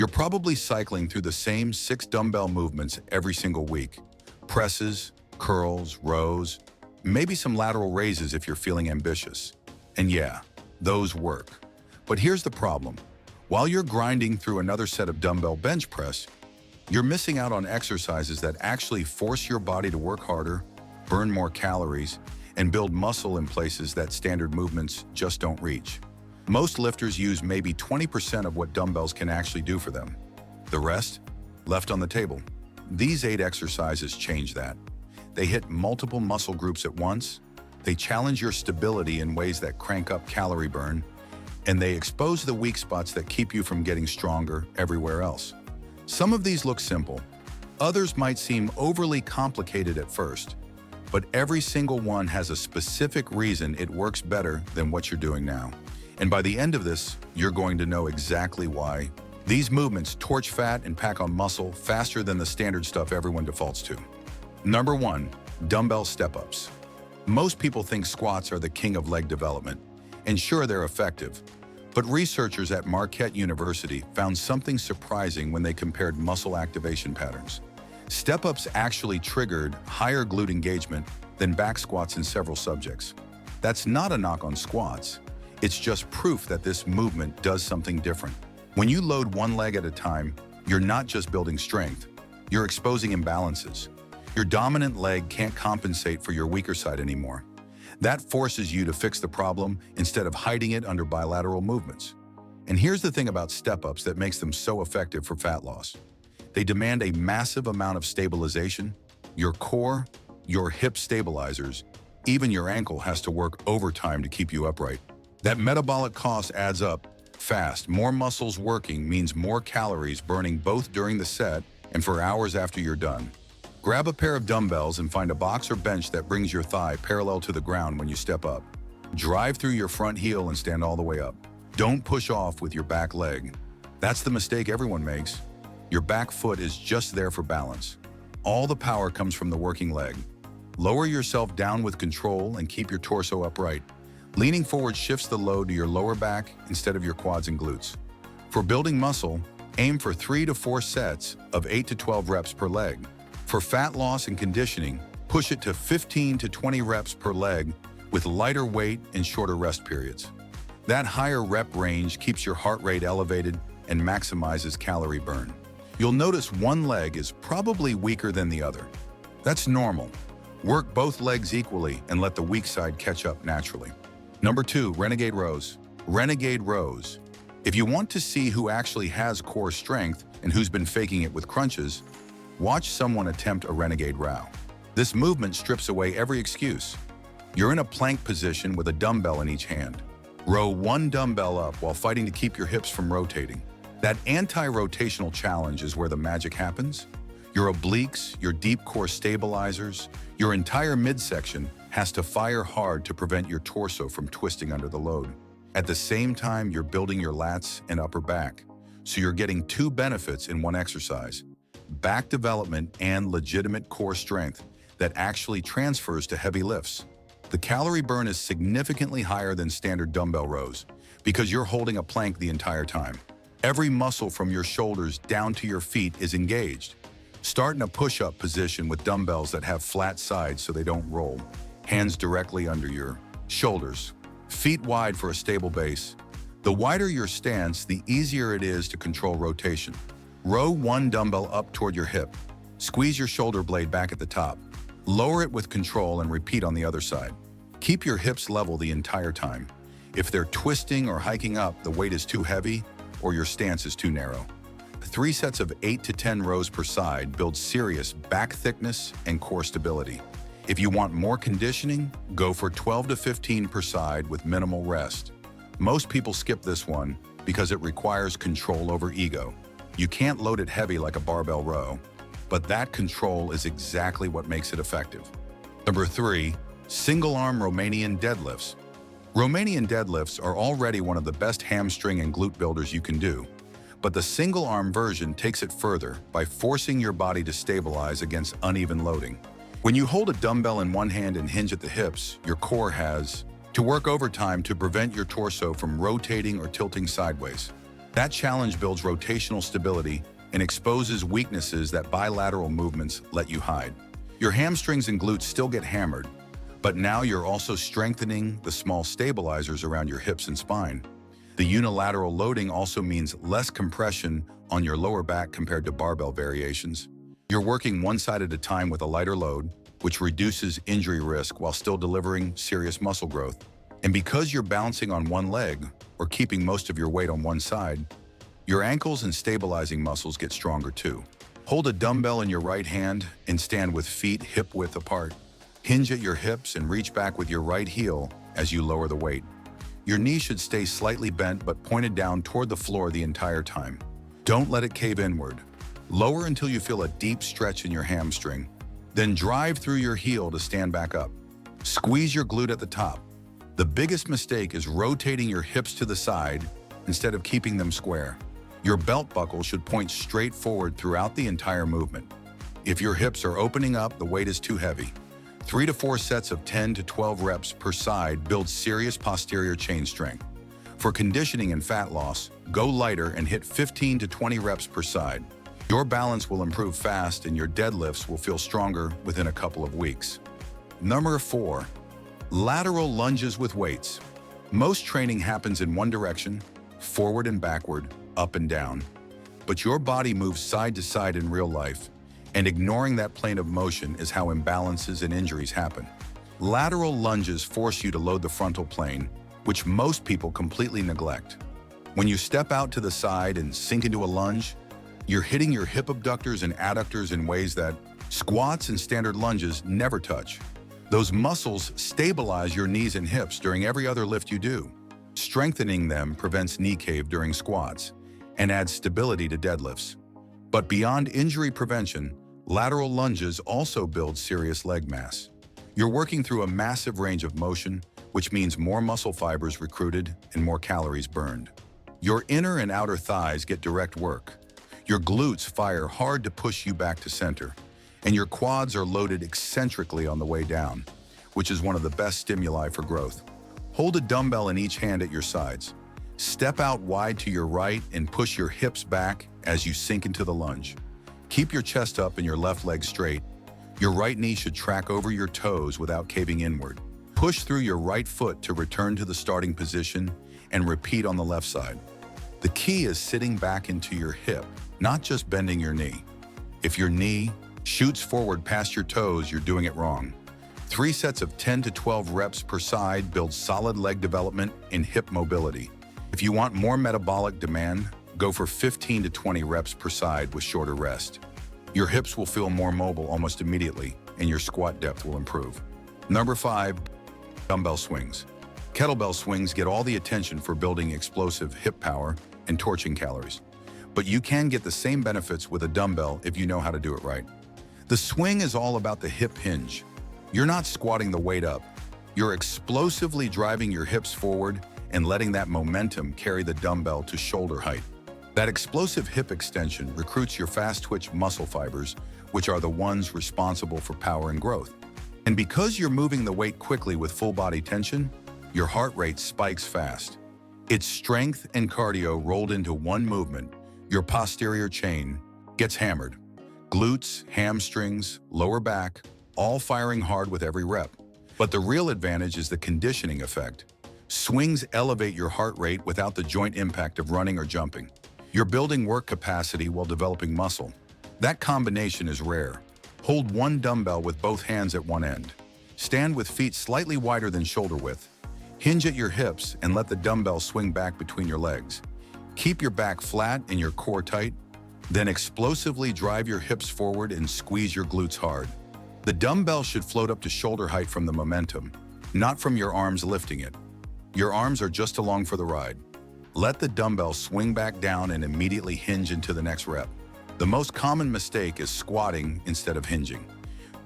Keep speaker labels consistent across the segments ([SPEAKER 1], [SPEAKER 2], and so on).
[SPEAKER 1] You're probably cycling through the same 6 dumbbell movements every single week. Presses, curls, rows, maybe some lateral raises if you're feeling ambitious. And yeah, those work. But here's the problem. While you're grinding through another set of dumbbell bench press, you're missing out on exercises that actually force your body to work harder, burn more calories, and build muscle in places that standard movements just don't reach. Most lifters use maybe 20% of what dumbbells can actually do for them. The rest, left on the table. These 8 exercises change that. They hit multiple muscle groups at once, they challenge your stability in ways that crank up calorie burn, and they expose the weak spots that keep you from getting stronger everywhere else. Some of these look simple. Others might seem overly complicated at first, but every single one has a specific reason it works better than what you're doing now. And by the end of this, you're going to know exactly why. These movements torch fat and pack on muscle faster than the standard stuff everyone defaults to. Number 1, dumbbell step-ups. Most people think squats are the king of leg development, and sure, they're effective. But researchers at Marquette University found something surprising when they compared muscle activation patterns. Step-ups actually triggered higher glute engagement than back squats in several subjects. That's not a knock on squats. It's just proof that this movement does something different. When you load one leg at a time, you're not just building strength, you're exposing imbalances. Your dominant leg can't compensate for your weaker side anymore. That forces you to fix the problem instead of hiding it under bilateral movements. And here's the thing about step-ups that makes them so effective for fat loss. They demand a massive amount of stabilization. Your core, your hip stabilizers, even your ankle has to work overtime to keep you upright. That metabolic cost adds up fast. More muscles working means more calories burning both during the set and for hours after you're done. Grab a pair of dumbbells and find a box or bench that brings your thigh parallel to the ground when you step up. Drive through your front heel and stand all the way up. Don't push off with your back leg. That's the mistake everyone makes. Your back foot is just there for balance. All the power comes from the working leg. Lower yourself down with control and keep your torso upright. Leaning forward shifts the load to your lower back instead of your quads and glutes. For building muscle, aim for 3 to 4 sets of 8 to 12 reps per leg. For fat loss and conditioning, push it to 15 to 20 reps per leg with lighter weight and shorter rest periods. That higher rep range keeps your heart rate elevated and maximizes calorie burn. You'll notice one leg is probably weaker than the other. That's normal. Work both legs equally and let the weak side catch up naturally. Number 2, Renegade rows. Renegade rows. If you want to see who actually has core strength and who's been faking it with crunches, watch someone attempt a Renegade row. This movement strips away every excuse. You're in a plank position with a dumbbell in each hand. Row one dumbbell up while fighting to keep your hips from rotating. That anti-rotational challenge is where the magic happens. Your obliques, your deep core stabilizers, your entire midsection has to fire hard to prevent your torso from twisting under the load. At the same time, you're building your lats and upper back. So you're getting 2 benefits in one exercise: back development and legitimate core strength that actually transfers to heavy lifts. The calorie burn is significantly higher than standard dumbbell rows because you're holding a plank the entire time. Every muscle from your shoulders down to your feet is engaged. Start in a push-up position with dumbbells that have flat sides so they don't roll. Hands directly under your shoulders. Feet wide for a stable base. The wider your stance, the easier it is to control rotation. Row one dumbbell up toward your hip. Squeeze your shoulder blade back at the top. Lower it with control and repeat on the other side. Keep your hips level the entire time. If they're twisting or hiking up, the weight is too heavy or your stance is too narrow. 3 sets of 8 to 10 rows per side build serious back thickness and core stability. If you want more conditioning, go for 12 to 15 per side with minimal rest. Most people skip this one because it requires control over ego. You can't load it heavy like a barbell row, but that control is exactly what makes it effective. Number 3, single arm Romanian deadlifts. Romanian deadlifts are already one of the best hamstring and glute builders you can do, but the single arm version takes it further by forcing your body to stabilize against uneven loading. When you hold a dumbbell in one hand and hinge at the hips, your core has to work overtime to prevent your torso from rotating or tilting sideways. That challenge builds rotational stability and exposes weaknesses that bilateral movements let you hide. Your hamstrings and glutes still get hammered, but now you're also strengthening the small stabilizers around your hips and spine. The unilateral loading also means less compression on your lower back compared to barbell variations. You're working one side at a time with a lighter load, which reduces injury risk while still delivering serious muscle growth. And because you're balancing on one leg or keeping most of your weight on one side, your ankles and stabilizing muscles get stronger too. Hold a dumbbell in your right hand and stand with feet hip-width apart. Hinge at your hips and reach back with your right heel as you lower the weight. Your knee should stay slightly bent but pointed down toward the floor the entire time. Don't let it cave inward. Lower until you feel a deep stretch in your hamstring. Then drive through your heel to stand back up. Squeeze your glute at the top. The biggest mistake is rotating your hips to the side instead of keeping them square. Your belt buckle should point straight forward throughout the entire movement. If your hips are opening up, the weight is too heavy. 3 to 4 sets of 10 to 12 reps per side build serious posterior chain strength. For conditioning and fat loss, go lighter and hit 15 to 20 reps per side. Your balance will improve fast and your deadlifts will feel stronger within a couple of weeks. Number 4, lateral lunges with weights. Most training happens in one direction, forward and backward, up and down. But your body moves side to side in real life, and ignoring that plane of motion is how imbalances and injuries happen. Lateral lunges force you to load the frontal plane, which most people completely neglect. When you step out to the side and sink into a lunge, you're hitting your hip abductors and adductors in ways that squats and standard lunges never touch. Those muscles stabilize your knees and hips during every other lift you do. Strengthening them prevents knee cave during squats and adds stability to deadlifts. But beyond injury prevention, lateral lunges also build serious leg mass. You're working through a massive range of motion, which means more muscle fibers recruited and more calories burned. Your inner and outer thighs get direct work. Your glutes fire hard to push you back to center, and your quads are loaded eccentrically on the way down, which is one of the best stimuli for growth. Hold a dumbbell in each hand at your sides. Step out wide to your right and push your hips back as you sink into the lunge. Keep your chest up and your left leg straight. Your right knee should track over your toes without caving inward. Push through your right foot to return to the starting position and repeat on the left side. The key is sitting back into your hip, not just bending your knee. If your knee shoots forward past your toes, you're doing it wrong. 3 sets of 10 to 12 reps per side build solid leg development and hip mobility. If you want more metabolic demand, go for 15 to 20 reps per side with shorter rest. Your hips will feel more mobile almost immediately, and your squat depth will improve. Number 5, dumbbell swings. Kettlebell swings get all the attention for building explosive hip power and torching calories. But you can get the same benefits with a dumbbell if you know how to do it right. The swing is all about the hip hinge. You're not squatting the weight up. You're explosively driving your hips forward and letting that momentum carry the dumbbell to shoulder height. That explosive hip extension recruits your fast-twitch muscle fibers, which are the ones responsible for power and growth. And because you're moving the weight quickly with full body tension, your heart rate spikes fast. It's strength and cardio rolled into one movement. Your posterior chain gets hammered. Glutes, hamstrings, lower back, all firing hard with every rep. But the real advantage is the conditioning effect. Swings elevate your heart rate without the joint impact of running or jumping. You're building work capacity while developing muscle. That combination is rare. Hold one dumbbell with both hands at one end. Stand with feet slightly wider than shoulder width. Hinge at your hips and let the dumbbell swing back between your legs. Keep your back flat and your core tight. Then explosively drive your hips forward and squeeze your glutes hard. The dumbbell should float up to shoulder height from the momentum, not from your arms lifting it. Your arms are just along for the ride. Let the dumbbell swing back down and immediately hinge into the next rep. The most common mistake is squatting instead of hinging.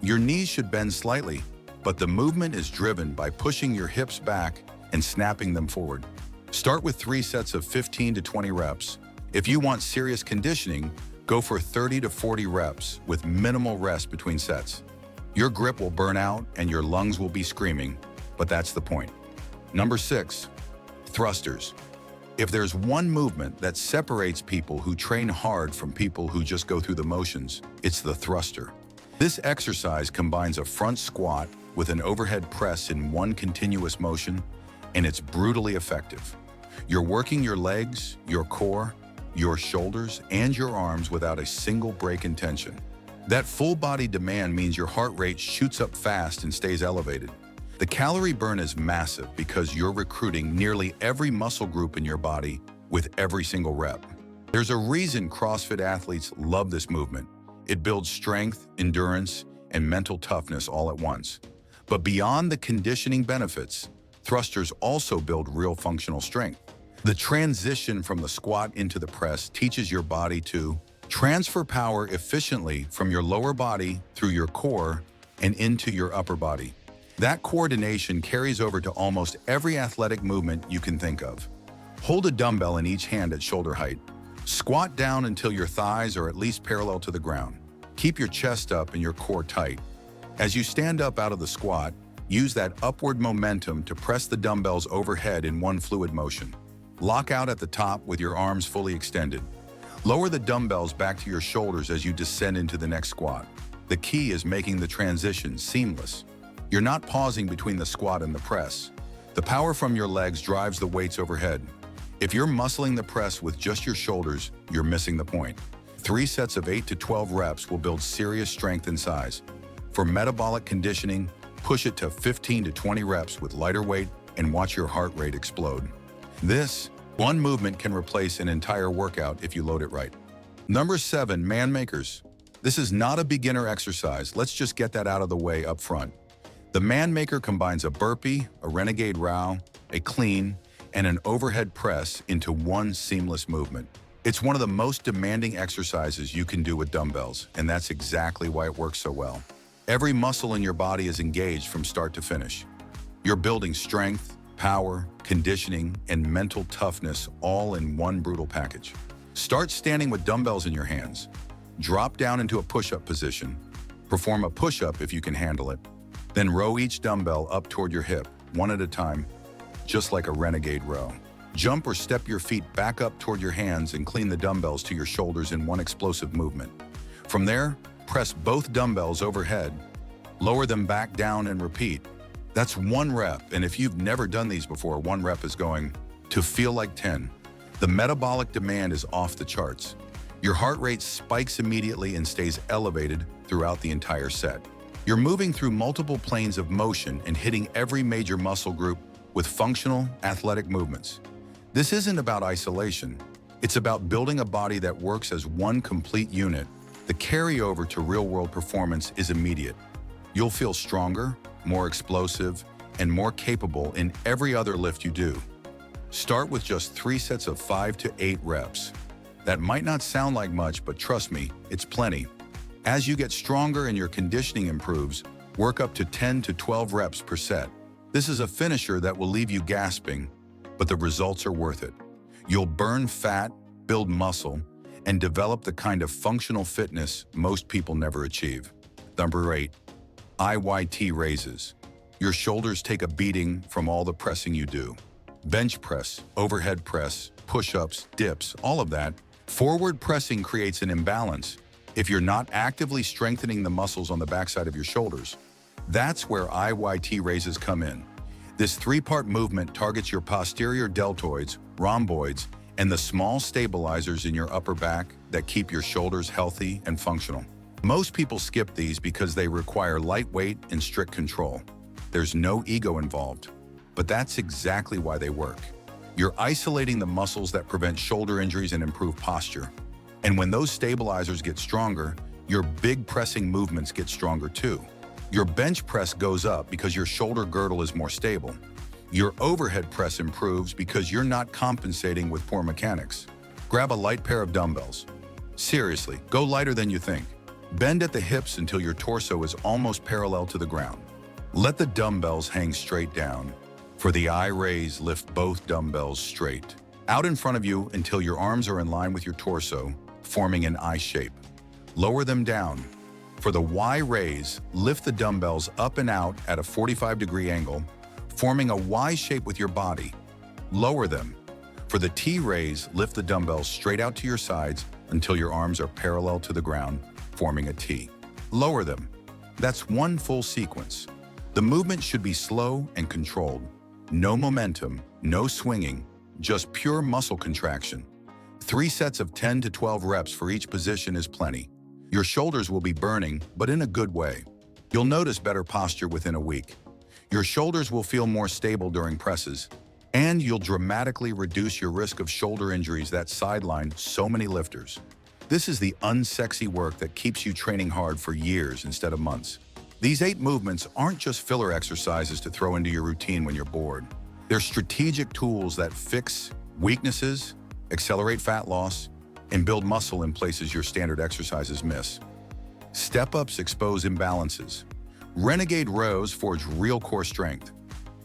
[SPEAKER 1] Your knees should bend slightly, but the movement is driven by pushing your hips back and snapping them forward. Start with 3 sets of 15 to 20 reps. If you want serious conditioning, go for 30 to 40 reps with minimal rest between sets. Your grip will burn out and your lungs will be screaming, but that's the point. Number 6, thrusters. If there's one movement that separates people who train hard from people who just go through the motions, it's the thruster. This exercise combines a front squat with an overhead press in one continuous motion, and it's brutally effective. You're working your legs, your core, your shoulders, and your arms without a single break in tension. That full body demand means your heart rate shoots up fast and stays elevated. The calorie burn is massive because you're recruiting nearly every muscle group in your body with every single rep. There's a reason CrossFit athletes love this movement. It builds strength, endurance, and mental toughness all at once. But beyond the conditioning benefits, thrusters also build real functional strength. The transition from the squat into the press teaches your body to transfer power efficiently from your lower body through your core and into your upper body. That coordination carries over to almost every athletic movement you can think of. Hold a dumbbell in each hand at shoulder height. Squat down until your thighs are at least parallel to the ground. Keep your chest up and your core tight. As you stand up out of the squat, use that upward momentum to press the dumbbells overhead in one fluid motion. Lock out at the top with your arms fully extended. Lower the dumbbells back to your shoulders as you descend into the next squat. The key is making the transition seamless. You're not pausing between the squat and the press. The power from your legs drives the weights overhead. If you're muscling the press with just your shoulders, you're missing the point. 3 sets of 8 to 12 reps will build serious strength and size. For metabolic conditioning, push it to 15 to 20 reps with lighter weight and watch your heart rate explode. This one movement can replace an entire workout if you load it right. Number 7, man makers. This is not a beginner exercise. Let's just get that out of the way up front. The man maker combines a burpee, a renegade row, a clean, and an overhead press into one seamless movement. It's one of the most demanding exercises you can do with dumbbells, and that's exactly why it works so well. Every muscle in your body is engaged from start to finish. You're building strength, power, conditioning, and mental toughness all in one brutal package. Start standing with dumbbells in your hands. Drop down into a push-up position. Perform a push-up if you can handle it. Then row each dumbbell up toward your hip, one at a time, just like a renegade row. Jump or step your feet back up toward your hands and clean the dumbbells to your shoulders in one explosive movement. From there, press both dumbbells overhead, lower them back down and repeat. That's 1 rep, and if you've never done these before, 1 rep is going to feel like 10. The metabolic demand is off the charts. Your heart rate spikes immediately and stays elevated throughout the entire set. You're moving through multiple planes of motion and hitting every major muscle group with functional, athletic movements. This isn't about isolation. It's about building a body that works as one complete unit. The carryover to real-world performance is immediate. You'll feel stronger, more explosive, and more capable in every other lift you do. Start with just 3 sets of 5 to 8 reps. That might not sound like much, but trust me, it's plenty. As you get stronger and your conditioning improves, work up to 10 to 12 reps per set. This is a finisher that will leave you gasping, but the results are worth it. You'll burn fat, build muscle, and develop the kind of functional fitness most people never achieve. Number 8, IYT raises. Your shoulders take a beating from all the pressing you do. Bench press, overhead press, push-ups, dips, all of that. Forward pressing creates an imbalance if you're not actively strengthening the muscles on the backside of your shoulders. That's where IYT raises come in. This 3-part movement targets your posterior deltoids, rhomboids, and the small stabilizers in your upper back that keep your shoulders healthy and functional. Most people skip these because they require light weight and strict control. There's no ego involved, but that's exactly why they work. You're isolating the muscles that prevent shoulder injuries and improve posture. And when those stabilizers get stronger, your big pressing movements get stronger too. Your bench press goes up because your shoulder girdle is more stable. Your overhead press improves because you're not compensating with poor mechanics. Grab a light pair of dumbbells. Seriously, go lighter than you think. Bend at the hips until your torso is almost parallel to the ground. Let the dumbbells hang straight down. For the I raise, lift both dumbbells straight. Out in front of you until your arms are in line with your torso, forming an I shape. Lower them down. For the Y raise, lift the dumbbells up and out at a 45-degree angle, forming a Y shape with your body. Lower them. For the T raise, lift the dumbbells straight out to your sides until your arms are parallel to the ground, forming a T. Lower them. That's one full sequence. The movement should be slow and controlled. No momentum, no swinging, just pure muscle contraction. 3 sets of 10 to 12 reps for each position is plenty. Your shoulders will be burning, but in a good way. You'll notice better posture within a week. Your shoulders will feel more stable during presses, and you'll dramatically reduce your risk of shoulder injuries that sideline so many lifters. This is the unsexy work that keeps you training hard for years instead of months. These 8 movements aren't just filler exercises to throw into your routine when you're bored. They're strategic tools that fix weaknesses, accelerate fat loss, and build muscle in places your standard exercises miss. Step-ups expose imbalances. Renegade rows forge real core strength.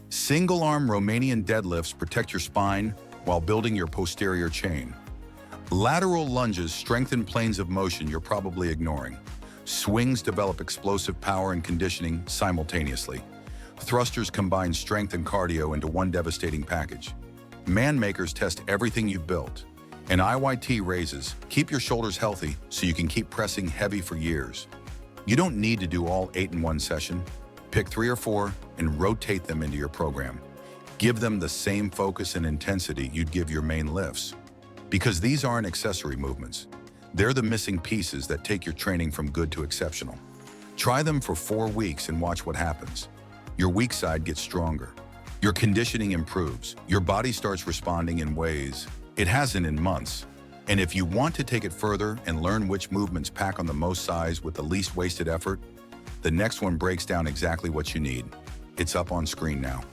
[SPEAKER 1] Single-arm Romanian deadlifts protect your spine while building your posterior chain. Lateral lunges strengthen planes of motion you're probably ignoring. Swings develop explosive power and conditioning simultaneously. Thrusters combine strength and cardio into one devastating package. Man makers test everything you've built. And IYT raises keep your shoulders healthy so you can keep pressing heavy for years. You don't need to do all 8 in one session. Pick 3 or 4 and rotate them into your program. Give them the same focus and intensity you'd give your main lifts. Because these aren't accessory movements. They're the missing pieces that take your training from good to exceptional. Try them for 4 weeks and watch what happens. Your weak side gets stronger. Your conditioning improves. Your body starts responding in ways it hasn't in months. And if you want to take it further and learn which movements pack on the most size with the least wasted effort, the next one breaks down exactly what you need. It's up on screen now.